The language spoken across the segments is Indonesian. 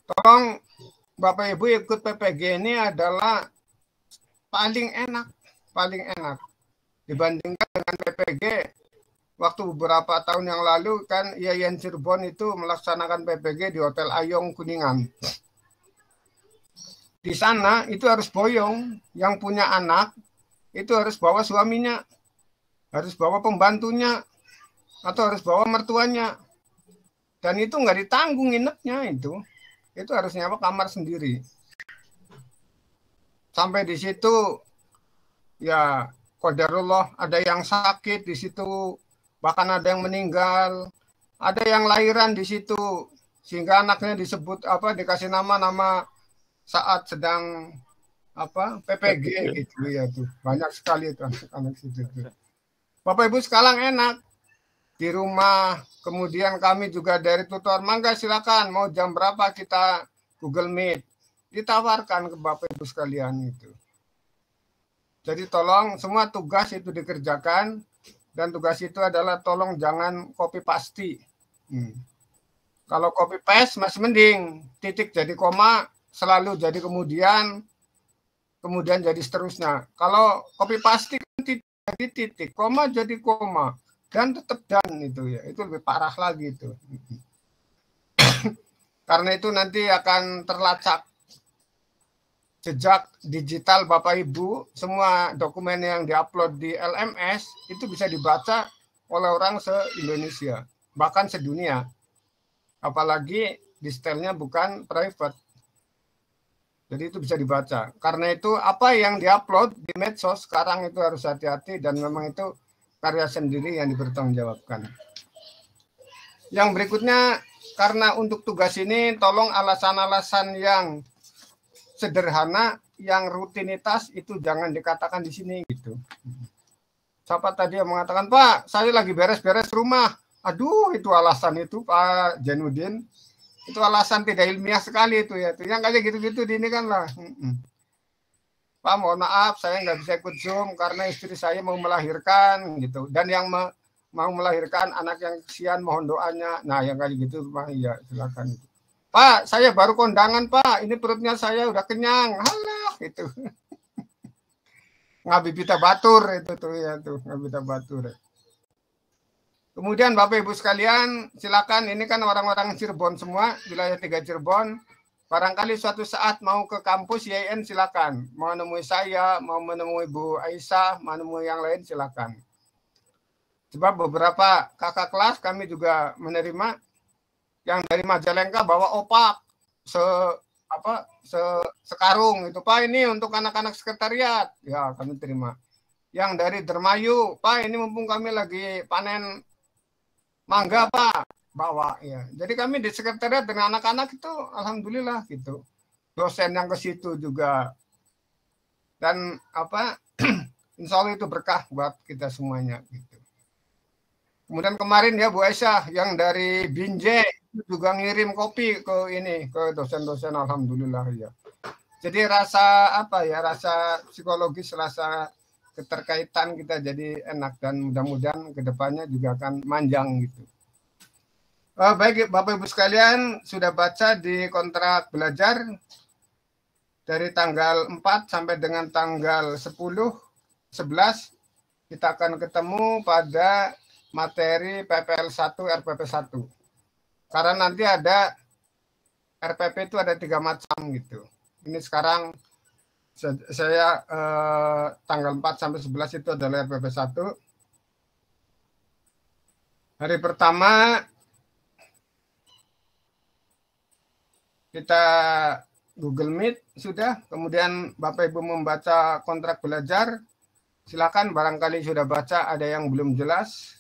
Tolong Bapak Ibu ikut PPG ini adalah paling enak dibandingkan dengan PPG waktu beberapa tahun yang lalu kan Yayan Cirebon itu melaksanakan PPG di Hotel Ayong Kuningan. Di sana itu harus boyong, yang punya anak itu harus bawa suaminya, harus bawa pembantunya, atau harus bawa mertuanya. Dan itu nggak ditanggung nginepnya itu harus nyewa kamar sendiri. Sampai di situ ya qadarullah ada yang sakit di situ, bahkan ada yang meninggal, ada yang lahiran di situ sehingga anaknya disebut dikasih nama saat sedang PPG gitu ya tuh. Banyak sekali itu anak situ. Bapak Ibu sekarang enak di rumah, kemudian kami juga dari tutor, mangga silakan mau jam berapa kita Google Meet, ditawarkan ke Bapak Ibu sekalian itu. Jadi tolong semua tugas itu dikerjakan, dan tugas itu adalah tolong jangan copy paste. Kalau copy paste masih mending, titik jadi koma selalu jadi kemudian jadi seterusnya. Kalau copy paste kan titik jadi titik, koma jadi koma, dan tetap dan itu ya, itu lebih parah lagi itu. Karena itu nanti akan terlacak jejak digital Bapak Ibu, semua dokumen yang diupload di LMS itu bisa dibaca oleh orang se-Indonesia, bahkan sedunia. Apalagi detailnya bukan private. Jadi itu bisa dibaca. Karena itu apa yang diupload di medsos sekarang itu harus hati-hati, dan memang itu karya sendiri yang dipertanggungjawabkan. Yang berikutnya, karena untuk tugas ini tolong alasan-alasan yang sederhana, yang rutinitas itu jangan dikatakan di sini gitu. Siapa tadi yang mengatakan, Pak, saya lagi beres-beres rumah. Aduh, itu alasan itu Pak Janudin. Itu alasan tidak ilmiah sekali itu ya. Yang kayak gitu-gitu di ini kan lah. Pak, mohon maaf saya nggak bisa ikut Zoom karena istri saya mau melahirkan gitu. Dan yang mau melahirkan anak yang kesian mohon doanya. Nah, yang kayak gitu Pak, iya silakan. Pak, saya baru kondangan Pak. Ini perutnya saya udah kenyang. Halah gitu. Ngabibita batur itu tuh ya tuh, ngabibita batur. Kemudian Bapak Ibu sekalian, silakan, ini kan orang-orang Cirebon semua, wilayah 3 Cirebon. Barangkali suatu saat mau ke kampus YIN silakan. Mau menemui saya, mau menemui Bu Aisyah, mau menemui yang lain silakan. Sebab beberapa kakak kelas kami juga menerima yang dari Majalengka bawa opak sekarung itu, Pak, ini untuk anak-anak sekretariat. Ya, kami terima. Yang dari Dermayu, Pak, ini mumpung kami lagi panen mangga Pak, bawa ya. Jadi kami di sekretariat dengan anak-anak itu alhamdulillah gitu. Dosen yang ke situ juga. Dan insya Allah itu berkah buat kita semuanya gitu. Kemudian kemarin ya Bu Aisyah yang dari Binjai juga ngirim kopi ke dosen-dosen, alhamdulillah ya. Jadi rasa rasa psikologis, rasa keterkaitan kita jadi enak, dan mudah-mudahan kedepannya juga akan manjang gitu. Baik Bapak Ibu sekalian, sudah baca di kontrak belajar dari tanggal 4 sampai dengan tanggal 10/11 kita akan ketemu pada materi PPL 1 RPP 1. Karena nanti ada RPP itu ada 3 macam gitu. Ini sekarang saya tanggal 4 sampai 11 itu adalah RPP 1. Hari pertama kita Google Meet sudah, kemudian Bapak Ibu membaca kontrak belajar, silakan, barangkali sudah baca, ada yang belum jelas.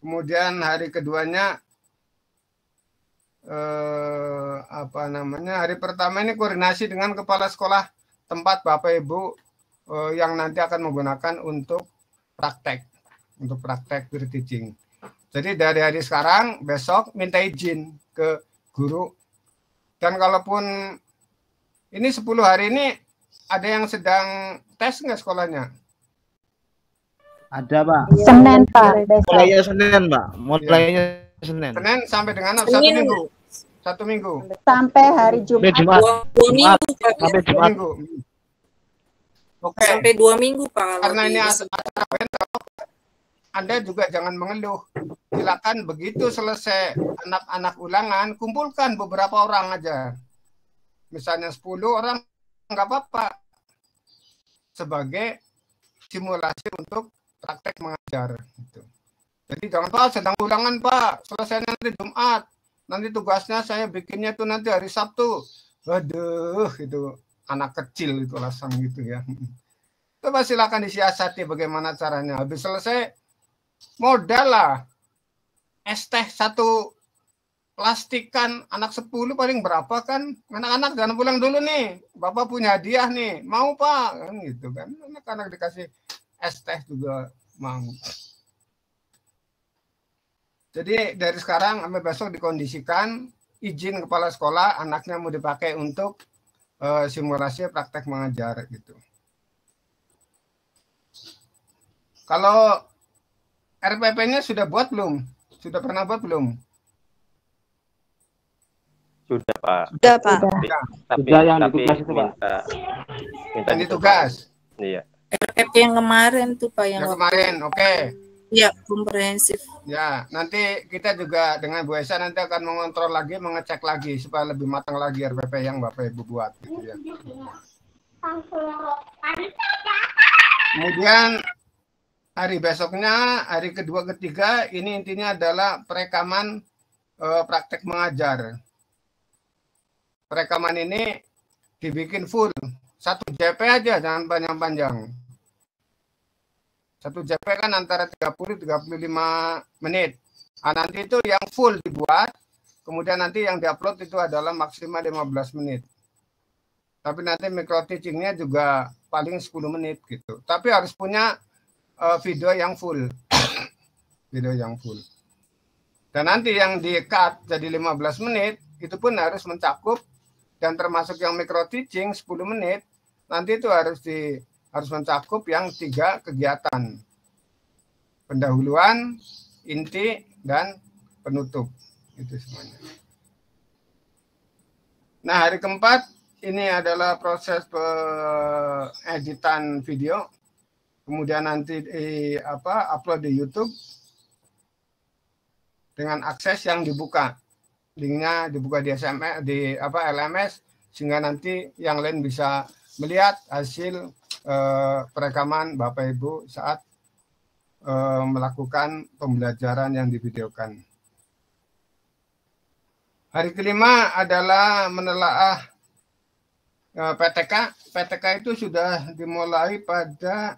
Kemudian hari keduanya hari pertama ini koordinasi dengan kepala sekolah tempat Bapak Ibu yang nanti akan menggunakan untuk praktek peer teaching. Jadi dari hari sekarang, besok minta izin ke guru. Dan kalaupun ini 10 hari ini ada yang sedang tes nggak sekolahnya? Ada Pak. Senin Pak. Mulainya Senin Pak. Mulainya Senin. Senin sampai dengan 1 minggu. 1 minggu. Sampai hari Jumat. Dua minggu, Pak. Sampai 2 Jumat. minggu. Oke. Sampai 2 minggu, Pak. Karena ini acara bentrok, Anda juga jangan mengeluh. Silakan begitu selesai anak-anak ulangan, kumpulkan beberapa orang aja. Misalnya 10 orang, nggak apa-apa. Sebagai simulasi untuk praktek mengajar. Gitu. Jadi jangan, Pak, sedang ulangan, Pak. Selesai nanti Jumat. Nanti tugasnya saya bikinnya tuh nanti hari Sabtu. Waduh, itu anak kecil itu alasan gitu ya. Coba silakan disiasati bagaimana caranya. Habis selesai, modal lah. Es teh 1 plastikan anak 10 paling berapa kan? Anak-anak jangan pulang dulu nih. Bapak punya hadiah nih. Mau, Pak? Kan gitu kan. Anak-anak dikasih es teh juga mau. Jadi dari sekarang sampai besok dikondisikan izin kepala sekolah anaknya mau dipakai untuk simulasi praktek mengajar gitu. Kalau RPP-nya sudah buat belum? Sudah pernah buat belum? Sudah, Pak. Sudah, Pak. Tapi yang ditugas itu, Pak. minta Yang ditugas. Iya. RPP yang kemarin tuh, Pak. Yang kemarin, oke. Iya, komprehensif. Ya, nanti kita juga dengan Bu Esa nanti akan mengontrol lagi, mengecek lagi supaya lebih matang lagi RPP yang Bapak Ibu buat gitu ya. Kemudian hari besoknya, hari kedua ketiga ini intinya adalah perekaman praktek mengajar. Perekaman ini dibikin full, 1 JP aja, jangan panjang-panjang. 1 JP kan antara 30-35 menit. Nah, nanti itu yang full dibuat, kemudian nanti yang diupload itu adalah maksimal 15 menit. Tapi nanti micro teachingnya juga paling 10 menit gitu. Tapi harus punya video yang full. Video yang full. Dan nanti yang di-cut jadi 15 menit, itu pun harus mencakup, dan termasuk yang micro teaching 10 menit, nanti itu harus mencakup yang 3 kegiatan. Pendahuluan, inti, dan penutup. Itu semuanya. Nah, hari keempat, ini adalah proses editan video. Kemudian nanti upload di YouTube dengan akses yang dibuka. Linknya dibuka di SMS, di LMS, sehingga nanti yang lain bisa melihat hasil perekaman Bapak Ibu saat melakukan pembelajaran yang divideokan. Hari kelima adalah menelaah PTK. PTK itu sudah dimulai pada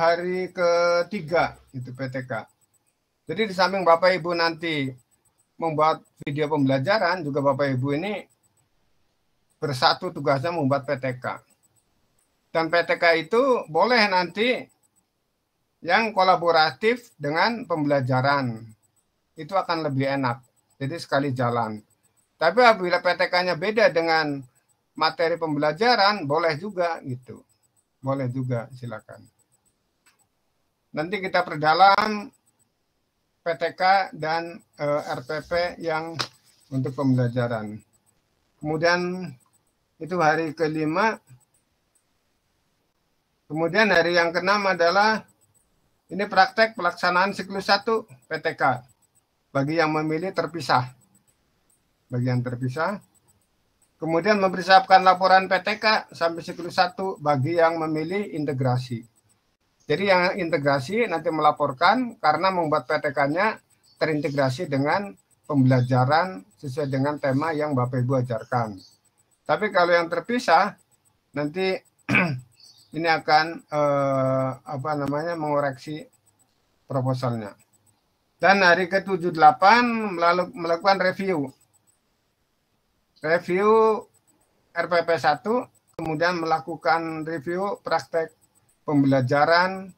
hari ketiga itu PTK. Jadi di samping Bapak Ibu nanti membuat video pembelajaran, juga Bapak Ibu ini bersatu tugasnya membuat PTK. Dan PTK itu boleh nanti yang kolaboratif dengan pembelajaran. Itu akan lebih enak. Jadi sekali jalan. Tapi apabila PTK-nya beda dengan materi pembelajaran, boleh juga gitu. Boleh juga, silakan. Nanti kita perdalam PTK dan RPP yang untuk pembelajaran. Kemudian itu hari kelima. Kemudian hari yang keenam adalah ini praktek pelaksanaan siklus 1 PTK bagi yang memilih terpisah. Bagi yang terpisah. Kemudian mempersiapkan laporan PTK sampai siklus 1 bagi yang memilih integrasi. Jadi yang integrasi nanti melaporkan karena membuat PTK-nya terintegrasi dengan pembelajaran sesuai dengan tema yang Bapak Ibu ajarkan. Tapi kalau yang terpisah nanti ini akan mengoreksi proposalnya. Dan hari ke-78 melakukan review. Review RPP 1, kemudian melakukan review praktek pembelajaran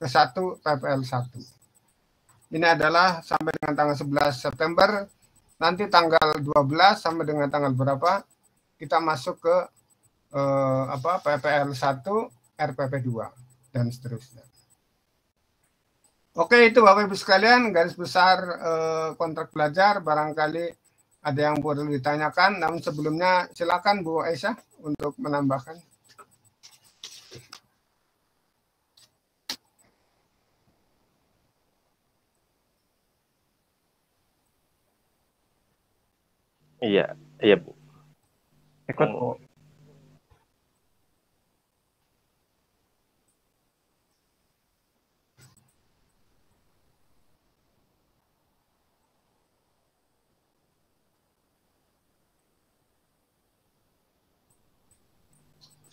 ke-1 PPL 1. Ini adalah sampai dengan tanggal 11 September. Nanti tanggal 12 sampai dengan tanggal berapa kita masuk ke PPL 1, RPP 2 dan seterusnya. Oke, itu Bapak Ibu sekalian garis besar kontrak belajar. Barangkali ada yang perlu ditanyakan, namun sebelumnya silakan Bu Aisyah untuk menambahkan. Iya, iya Bu. Ikut. Oh.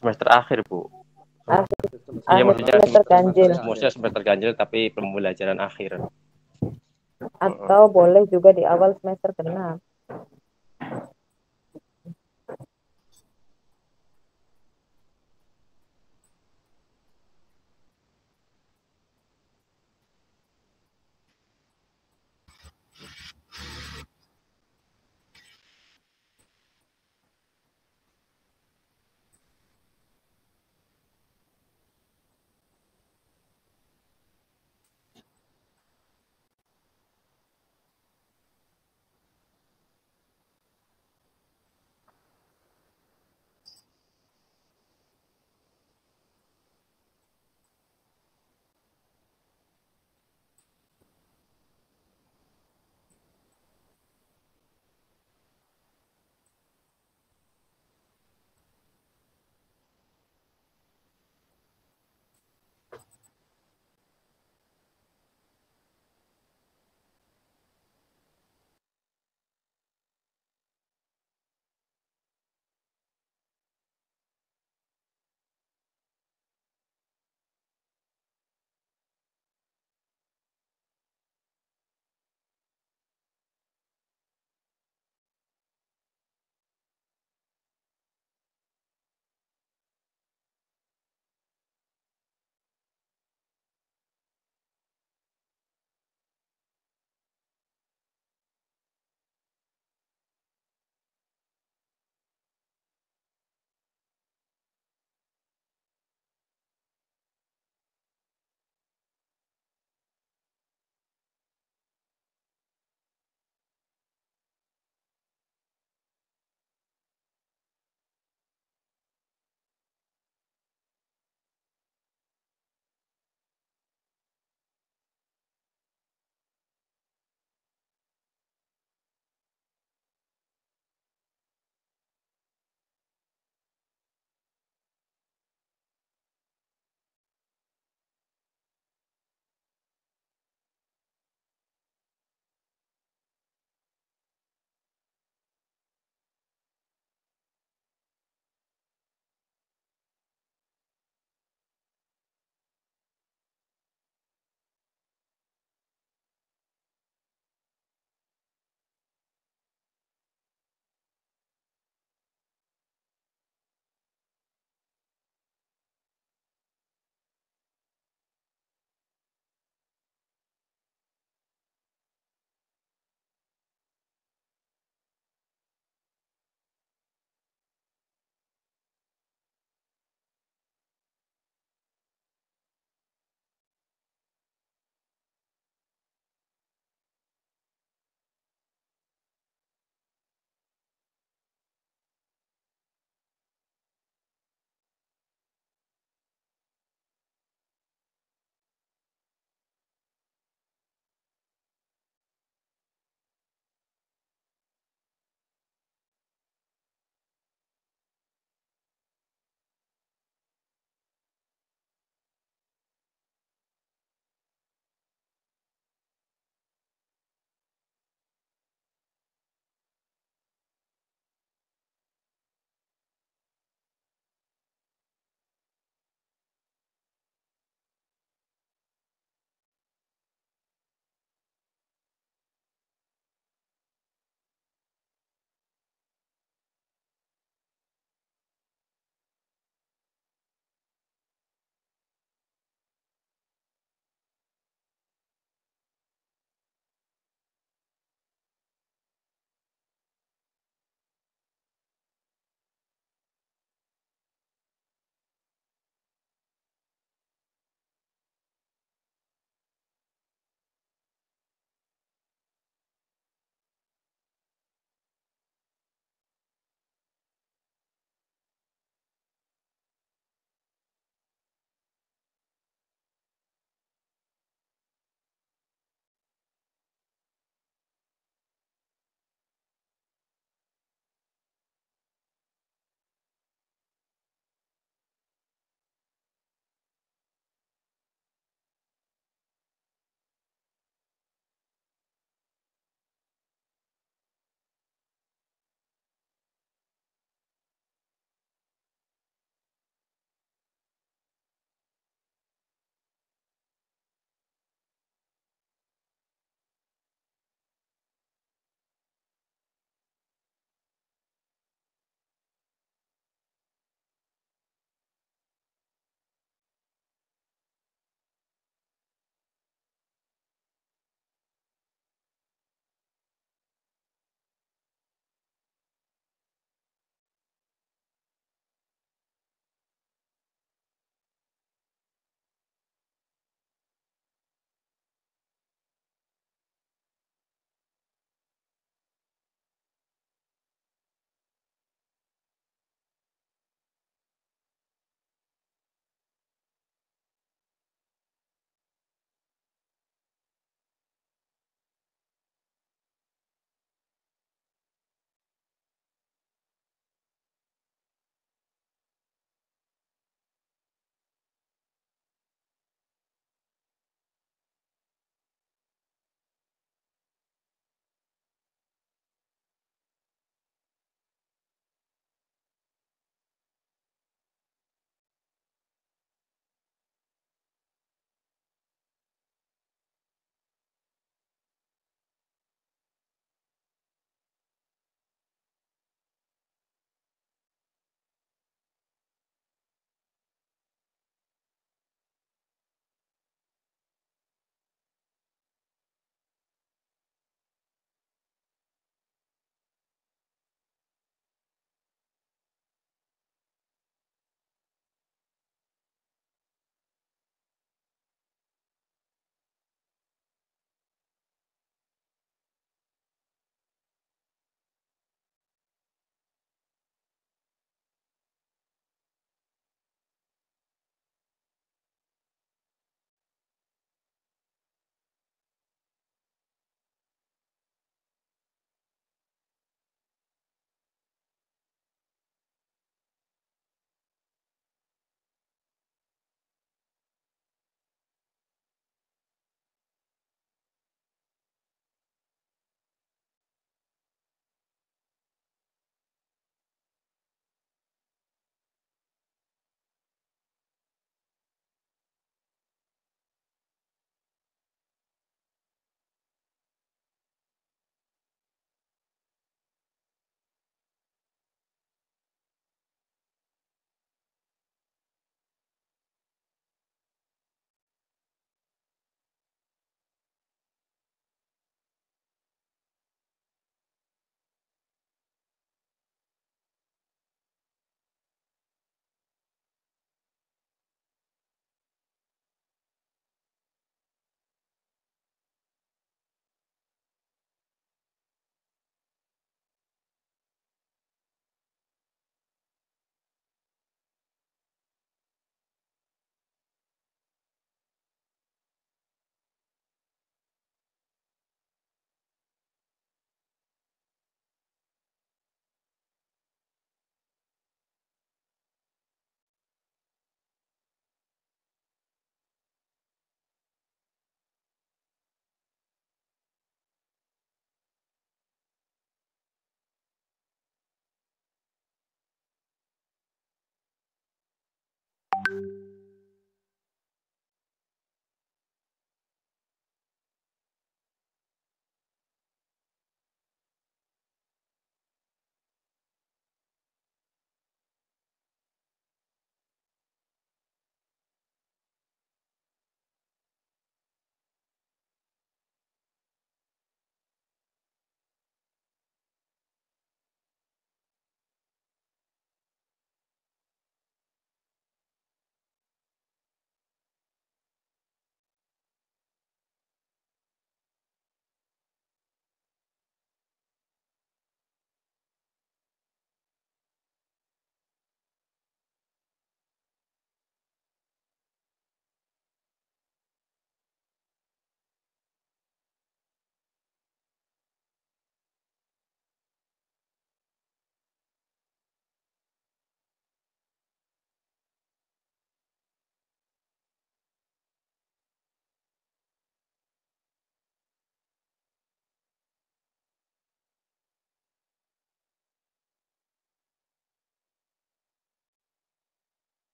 Semester akhir Bu. Iya, maksudnya semester ganjil maksudnya semester ganjil tapi pembelajaran akhir. atau boleh juga di awal semester genap.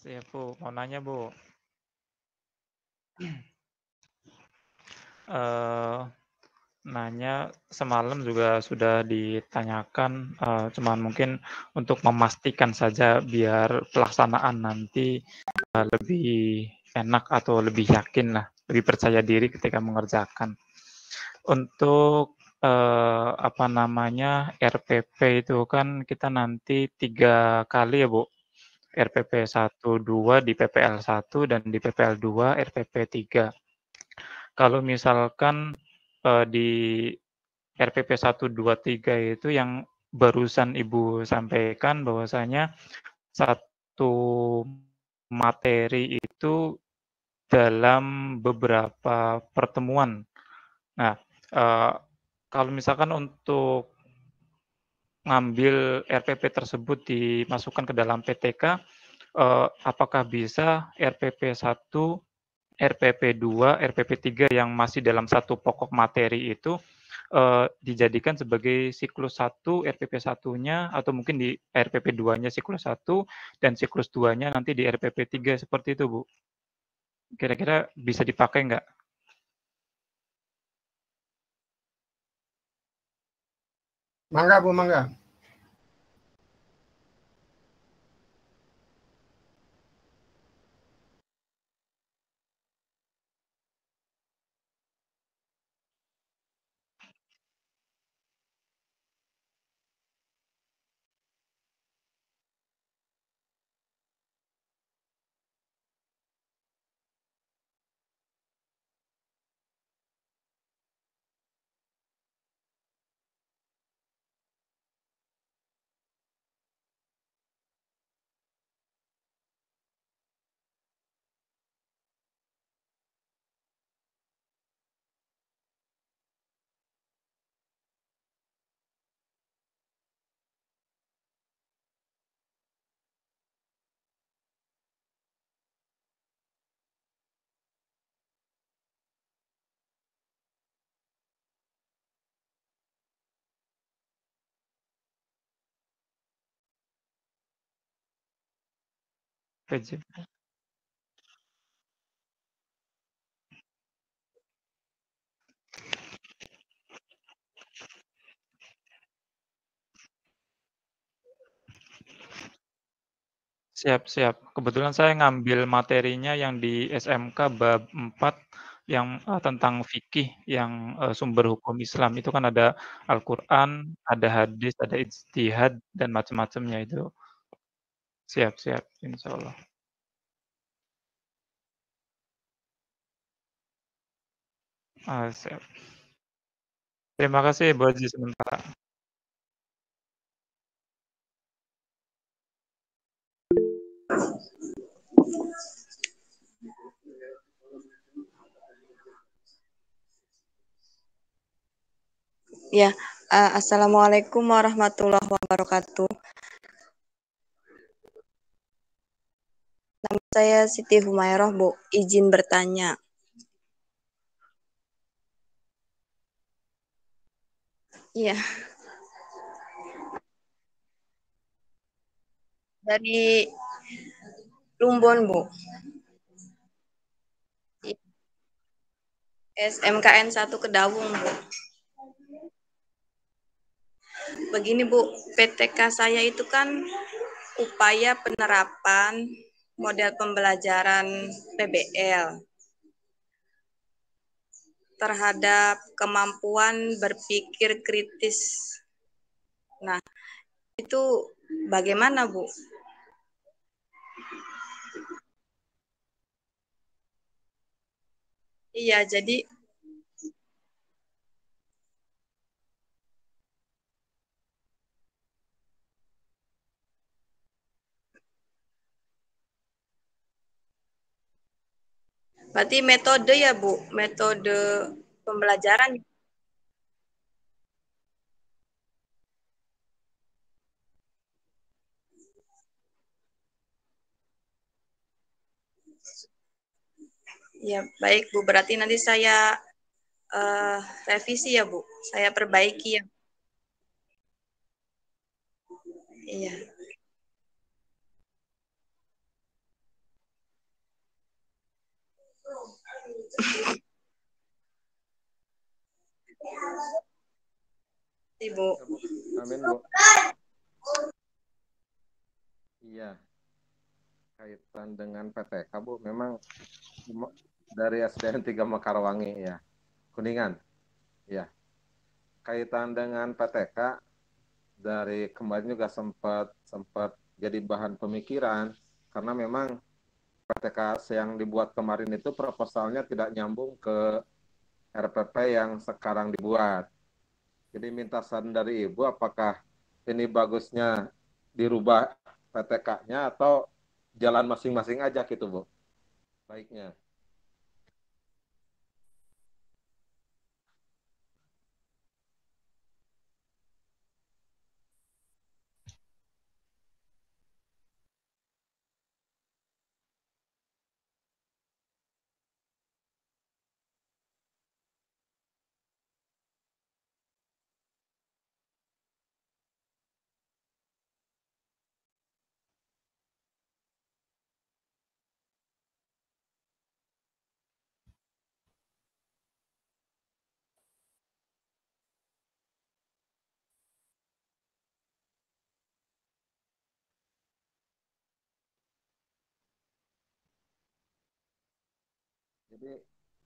Siap, Bu. Mau nanya, Bu. Eh, Nanya semalam juga sudah ditanyakan, cuman mungkin untuk memastikan saja biar pelaksanaan nanti lebih enak atau lebih yakin lah, lebih percaya diri ketika mengerjakan. Untuk apa namanya RPP itu kan kita nanti 3 kali ya Bu, RPP 1, 2 di PPL 1 dan di PPL 2 RPP 3. Kalau misalkan di RPP 1, 2, 3 itu yang barusan Ibu sampaikan bahwasanya satu materi itu dalam beberapa pertemuan. Nah, kalau misalkan untuk ngambil RPP tersebut dimasukkan ke dalam PTK, apakah bisa RPP 1, RPP 2, RPP 3 yang masih dalam satu pokok materi itu dijadikan sebagai siklus 1 RPP 1-nya atau mungkin di RPP 2-nya siklus 1 dan siklus 2-nya nanti di RPP 3 seperti itu, Bu. Kira-kira bisa dipakai nggak? Mangga Bu, mangga. PJ. Siap siap. Kebetulan saya ngambil materinya yang di SMK bab 4 yang, tentang fikih yang, sumber hukum Islam. Itu kan ada Al-Qur'an, ada hadis, ada ijtihad, dan macam-macamnya itu. Siap siap, insyaallah. Siap. Terima kasih Bu Haji sementara. Ya, Assalamualaikum warahmatullahi wabarakatuh. Nama saya Siti Humairah, Bu. Izin bertanya. Iya. Dari Lumbon, Bu. SMKN 1 Kedawung, Bu. Begini, Bu, PTK saya itu kan upaya penerapan model pembelajaran PBL terhadap kemampuan berpikir kritis. Nah, itu bagaimana, Bu? Iya, jadi berarti metode ya, Bu, metode pembelajaran. Ya, baik, Bu. Berarti nanti saya revisi ya, Bu. Saya perbaiki ya. Iya. Ibu. Amin, Bu. Iya, kaitan dengan PTK, Bu, memang dari SDN 3 Mekarwangi ya, Kuningan. Ya, kaitan dengan PTK dari kemarin juga sempat jadi bahan pemikiran karena memang PTK yang dibuat kemarin itu proposalnya tidak nyambung ke RPP yang sekarang dibuat. Jadi minta saran dari Ibu apakah ini bagusnya dirubah PTK-nya atau jalan masing-masing aja gitu, Bu. Baiknya.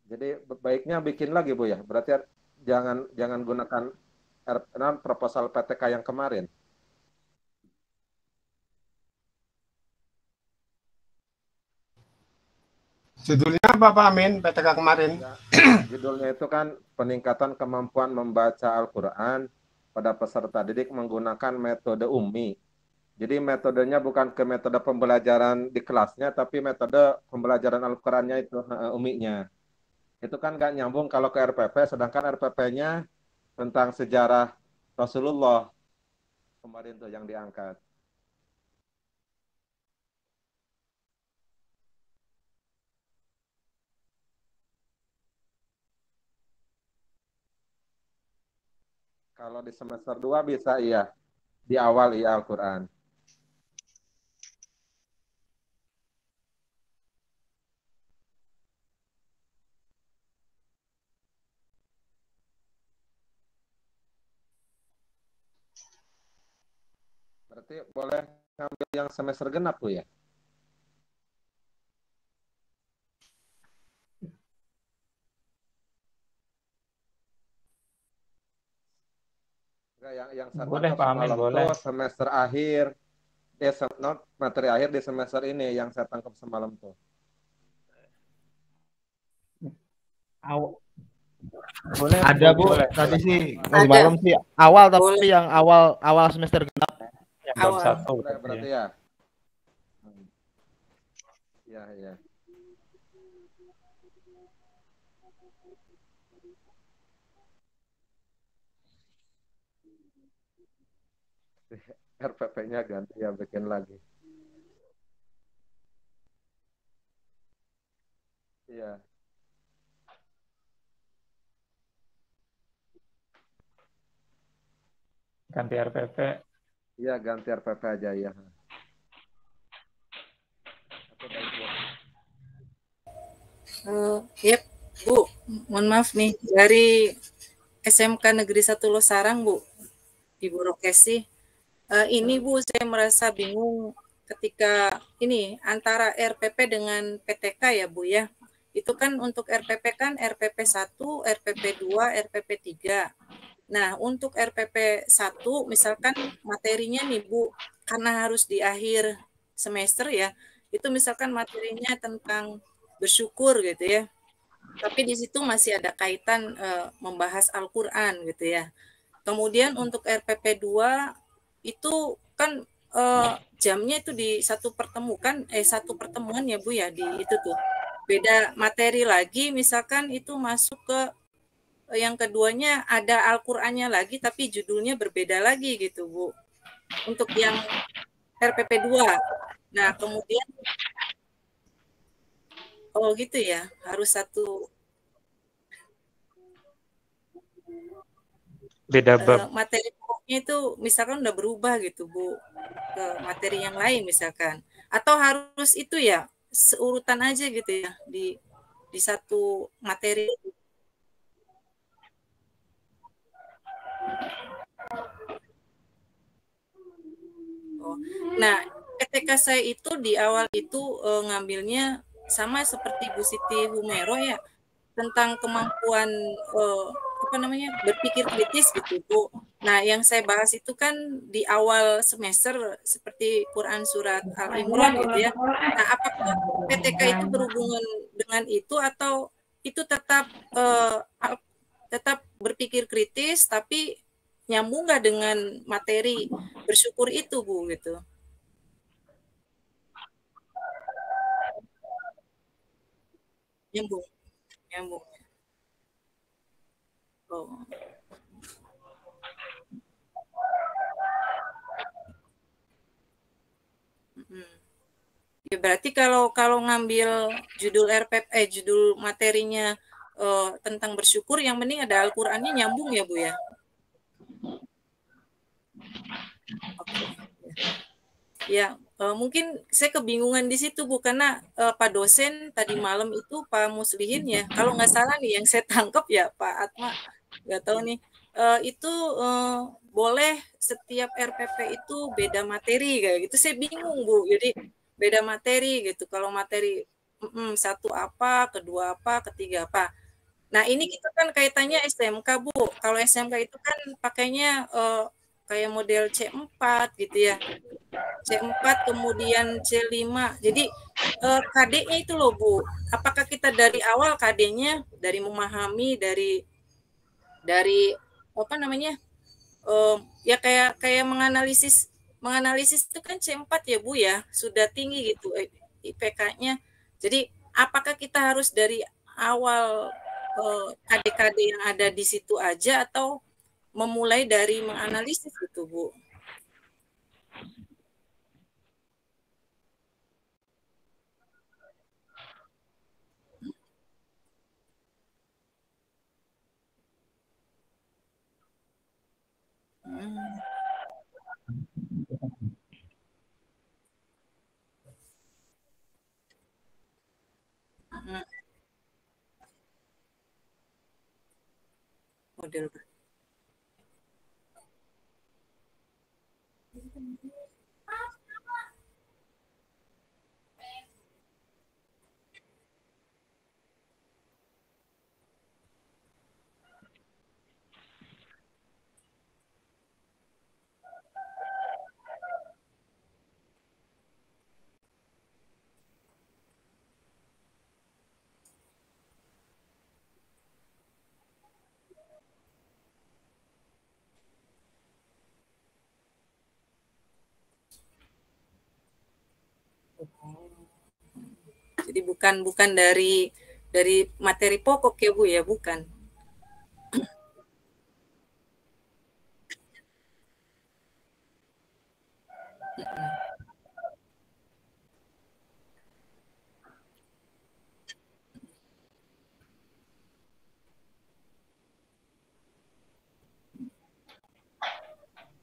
Jadi baiknya bikin lagi, Bu ya. Berarti jangan gunakan proposal PTK yang kemarin. Judulnya apa Pak Amin PTK kemarin? Ya, judulnya itu kan peningkatan kemampuan membaca Al-Quran pada peserta didik menggunakan metode UMI. Jadi metodenya bukan ke metode pembelajaran di kelasnya, tapi metode pembelajaran Al-Qurannya itu UMI-nya. Itu kan nggak nyambung kalau ke RPP, sedangkan RPP-nya tentang sejarah Rasulullah kemarin tuh yang diangkat. Kalau di semester 2 bisa iya, di awal iya Al-Quran. Berarti boleh ngambil yang semester genap, Bu ya? Enggak, yang saya Boleh, tangkap Pak Amin, semalam boleh. tuh semester akhir, materi akhir di semester ini yang saya tangkap semalam tuh. Boleh, Ada, Bu. boleh. Tadi sih Ada. malam sih awal, tapi Boleh. yang awal semester genap. Yang bab Awal. 1. Berarti ya. Iya, iya. RPP-nya ganti ya, bikin lagi. Iya. Ganti RPP. Iya, ganti RPP aja ya. Oke, baik, Bu. Yep, Bu. Mohon maaf nih dari SMK Negeri 1 Losarang, Bu. Ibu Rokesi. Ini Bu, saya merasa bingung ketika ini antara RPP dengan PTK ya Bu ya. Itu kan untuk RPP kan RPP 1, RPP 2, RPP 3. Nah, untuk RPP 1 misalkan materinya nih Bu, karena harus di akhir semester ya, itu misalkan materinya tentang bersyukur gitu ya. Tapi di situ masih ada kaitan membahas Al-Qur'an gitu ya. Kemudian untuk RPP 2 itu kan jamnya itu di satu pertemuan ya Bu ya di itu tuh. Beda materi lagi misalkan itu masuk ke yang keduanya ada Al-Qur'annya lagi tapi judulnya berbeda lagi gitu Bu. Untuk yang RPP 2. Nah, kemudian oh gitu ya, harus satu Beda bab. materi pokoknya itu misalkan udah berubah gitu Bu ke materi yang lain misalkan atau harus itu ya seurutan aja gitu ya di di satu materi. Oh. Nah, ketika saya itu di awal itu ngambilnya sama seperti Bu Siti Humero ya, tentang kemampuan berpikir kritis gitu Bu. Nah, yang saya bahas itu kan di awal semester seperti Quran surat Al-Imran gitu ya. Nah, apakah PTK itu berhubungan dengan itu atau itu tetap tetap berpikir kritis tapi nyambung nggak dengan materi bersyukur itu Bu gitu? Nyambung, nyambung. Oh. Ya, berarti kalau ngambil judul judul materinya tentang bersyukur, yang penting ada Al-Qur'annya nyambung ya Bu ya. Oke. Ya, mungkin saya kebingungan di situ Bu, karena Pak dosen tadi malam itu Pak Muslihin ya, kalau nggak salah nih yang saya tangkap ya Pak Atma, nggak tahu nih, itu boleh setiap RPP itu beda materi kayak gitu. Saya bingung Bu, jadi beda materi gitu. Kalau materi satu apa, kedua apa, ketiga apa. Nah ini kita kan kaitannya SMK Bu. Kalau SMK itu kan pakainya kayak model C4 gitu ya. C4 kemudian C5. Jadi KD-nya itu loh Bu. Apakah kita dari awal KD-nya dari memahami dari apa namanya? Ya kayak menganalisis itu kan C4 ya Bu ya. Sudah tinggi gitu IPK-nya. Jadi apakah kita harus dari awal KD-KD yang ada di situ aja atau memulai dari menganalisis gitu Bu? Model Jadi bukan dari materi pokok ya Bu ya, bukan.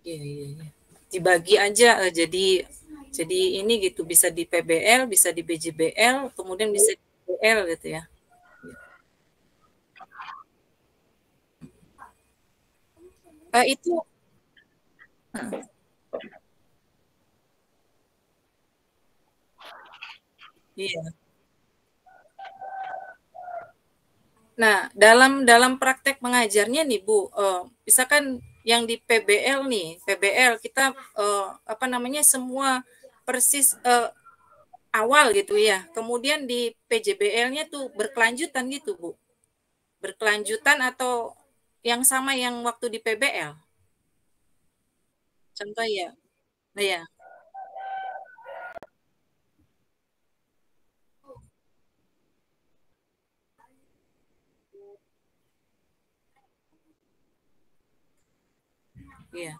Iya, iya, iya. Dibagi aja jadi ini gitu, bisa di PBL, bisa di BJBL, kemudian bisa di BL gitu ya. Itu iya. Nah, dalam praktek mengajarnya nih Bu, misalkan yang di PBL nih, PBL kita apa namanya semua persis awal gitu ya. Kemudian di PJBL-nya tuh berkelanjutan gitu Bu. Berkelanjutan atau yang sama yang waktu di PBL? Contoh ya. Nah, ya. Iya.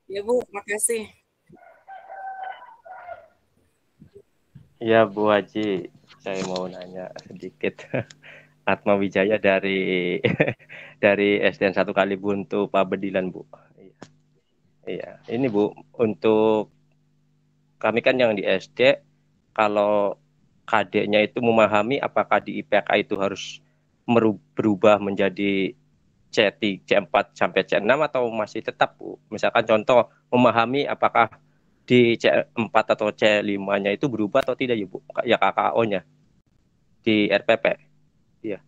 Ya Bu, makasih. Ya Bu Haji, saya mau nanya sedikit. Atma Wijaya dari dari SDN 1 Kalibuntu Pak Bedilan Bu. Iya, iya. Ini Bu, untuk kami kan yang di SD, kalau KD-nya itu memahami apakah di IPK itu harus berubah menjadi C3, C4 sampai C6 atau masih tetap Bu? Misalkan contoh memahami apakah di C4 atau C5-nya itu berubah atau tidak ya Bu? Ya KKO-nya di RPP. Iya.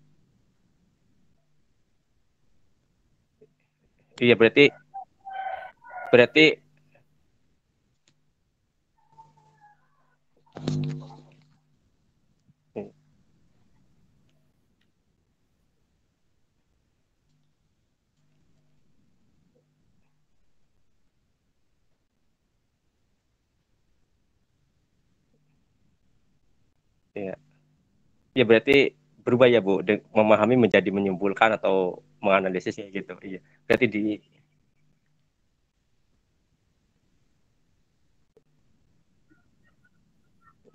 Iya berarti berarti iya. Ya berarti berubah ya Bu, memahami menjadi menyimpulkan atau menganalisis ya gitu. Iya. Berarti di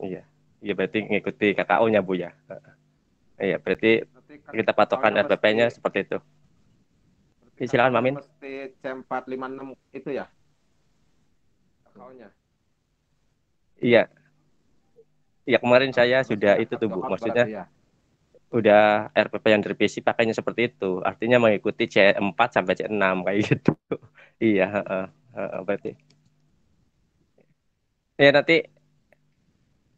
iya. Iya berarti ngikuti KKO-nya Bu ya. Iya, berarti Berarti kita patokan KKO-nya mesti RPP-nya seperti itu. berarti Silakan KKO-nya Mamin. mesti C456 itu ya? KKO-nya. Iya. Ya kemarin saya Berarti sudah ya itu tuh Bu, Abdul maksudnya berarti ya. udah RPP yang direvisi pakainya seperti itu. Artinya mengikuti C4 sampai C6 kayak gitu. Iya, berarti. Ya nanti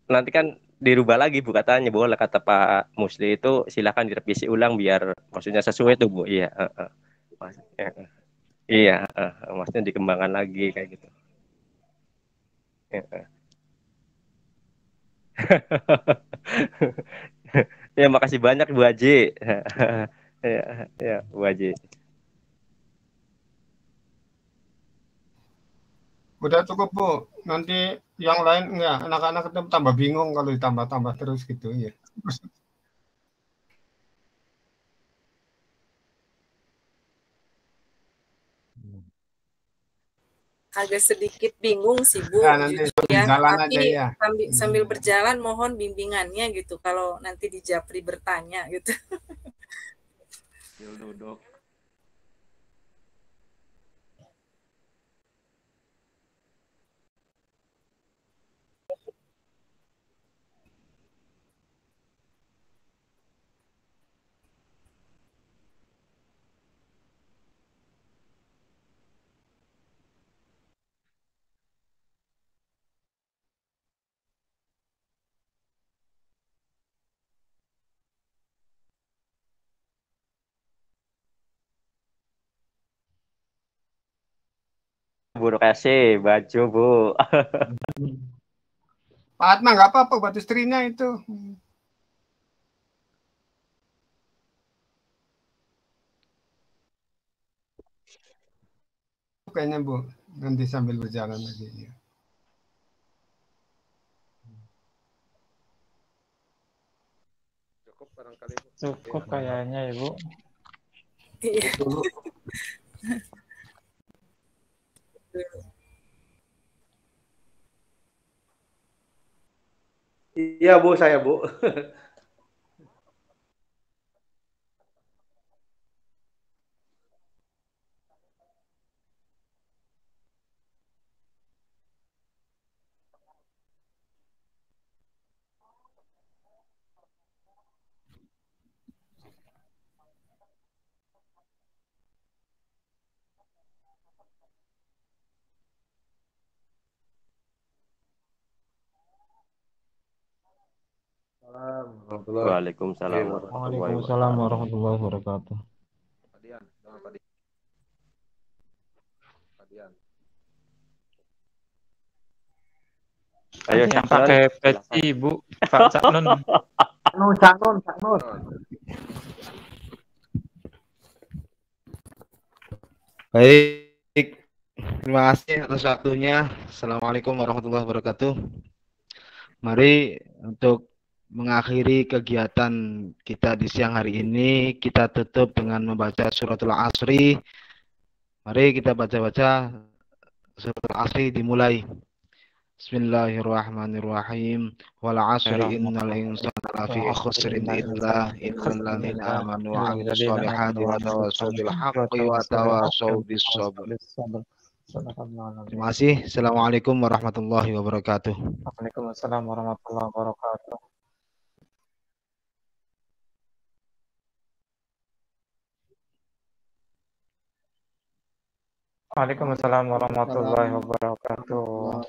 nanti kan dirubah lagi Bu katanya boleh kata Pak Musli itu silakan direvisi ulang biar maksudnya sesuai tuh Bu. Iya, Maksudnya, iya, maksudnya dikembangkan lagi kayak gitu. Iya. Ya makasih banyak Bu Haji. Ya, ya Bu Haji. Udah cukup Bu. Nanti yang lain enggak, anak-anak itu tambah bingung kalau ditambah-tambah terus gitu ya. Agak sedikit bingung sih Bu, Ya, nanti jujur sambil ya. jalan Tapi aja ya. sambil berjalan mohon bimbingannya gitu kalau nanti di Japri bertanya gitu. Duduk. Bu kasih baju Bu. Pak Atma nggak apa-apa buat istrinya itu. Kayaknya Bu, nanti sambil berjalan aja ya. Cukup barangkali. Cukup kayaknya Ibu. Iya. Iya Bu, saya Bu. Waalaikumsalam warahmatullahi Waalaikumsalam wabarakatuh. warahmatullahi wabarakatuh. Padian, sama Padian. Padian. Ayo yang Cak Nun, pakai silakan. peci Bu, Pak Cak Nun. Cak Nun. Baik, terima kasih atas waktunya. Assalamualaikum warahmatullahi wabarakatuh. Mari untuk mengakhiri kegiatan kita di siang hari ini, kita tutup dengan membaca suratul Asri Mari kita baca-baca surat Al-Asr dimulai. Bismillahirrahmanirrahim. Wal 'asri innal insana lafi khusrin illa ladzina amanu wa 'amilus solihati wa tawassaw bil haqqi wa tawassaw bis sabr. Terima kasih. Assalamualaikum warahmatullahi wabarakatuh. Waalaikumsalam warahmatullahi wabarakatuh. Waalaikumsalam warahmatullahi wabarakatuh.